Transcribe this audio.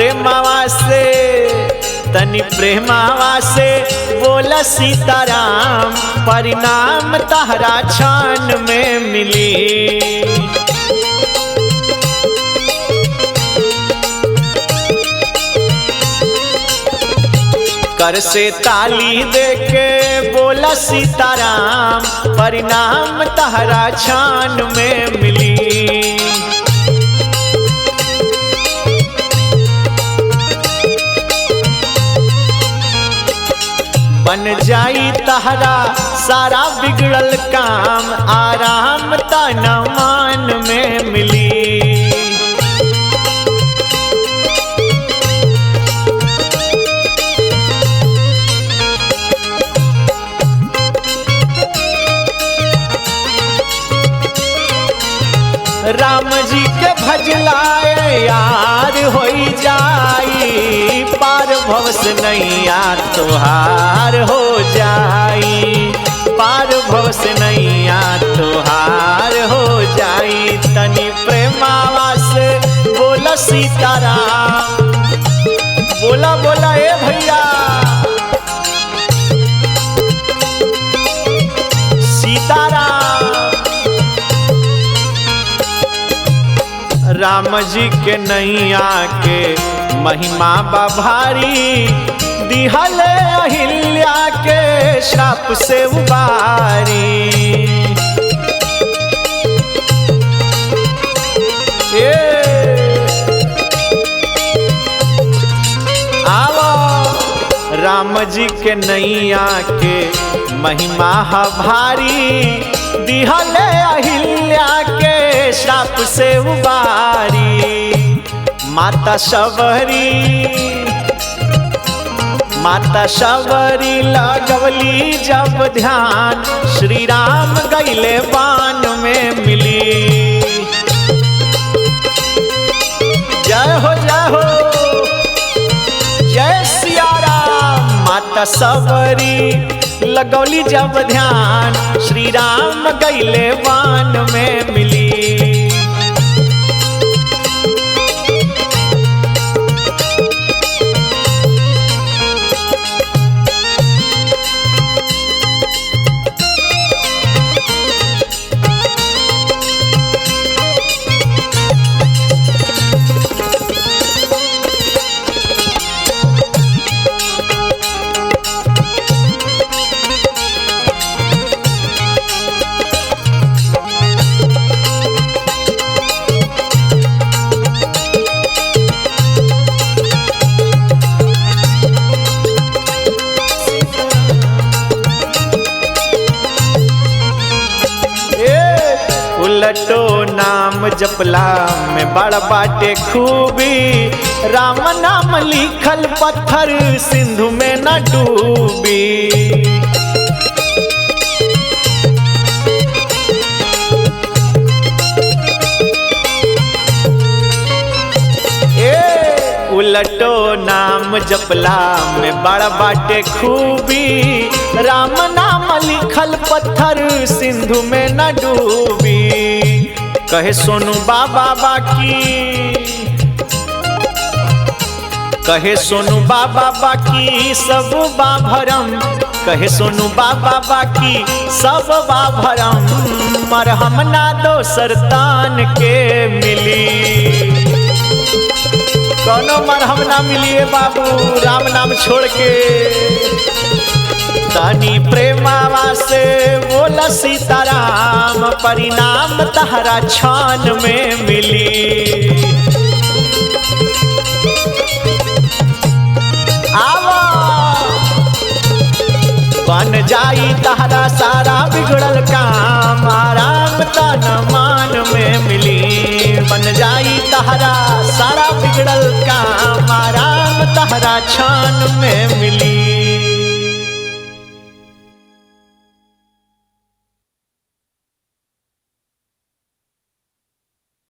प्रेमावा से तनी प्रेमावा से बोला सीताराम, परिणाम तहरा क्षण में मिली। कर से ताली देके बोला सीताराम, परिणाम तहरा क्षण में मिली। बन जाई तहरा सारा बिगड़ल काम, आराम तन मान में मिली। राम जी के भजलाए यार होई जाई, पार भव से नैया तुहार हो जाई, पार भव से नैया तुहार हो जाई। तनी प्रेमावा से बोला सीताराम, बोला बोला ए भैया सीताराम। राम जी के नैया के महिमा बभारी, दिहल अहिल्या के श्राप से उबारी। आओ राम जी के नैया के महिमा भारी, दिहल अहिल्या के श्राप से उबारी। माता शबरी लगवली जब ध्यान, श्री राम गईले बान में मिली। जय हो जय हो जय सिया राम। माता शबरी लगौली जब ध्यान, श्री राम गईले बान में मिली। उलटो नाम जपला में बड़ बाटे खूबी, राम नाम लिखल पत्थर सिंधु में न डूबी। उलटो नाम जपला में बड़ बाटे खूबी, राम नाम लिखल पत्थर सिंधु में न डूबी। कहे सोनू बाबा बाकी, कहे सोनू बाबा बाकी सब बाभरम, कहे सोनू बाबा बाकी सब बाभरम। मरहम ना दोसर तान के मिली, कौनो मरहम ना मिलिए बाबू राम नाम छोड़ के। तनी प्रेमावा से बोला सीताराम, परिणाम तहरा क्षण में मिली। आवा बन जाई तहरा सारा बिगड़ल काम, आराम तन मान में मिली। बन जाई तहरा सारा बिगड़ल काम, आराम तहरा क्षण में मिली।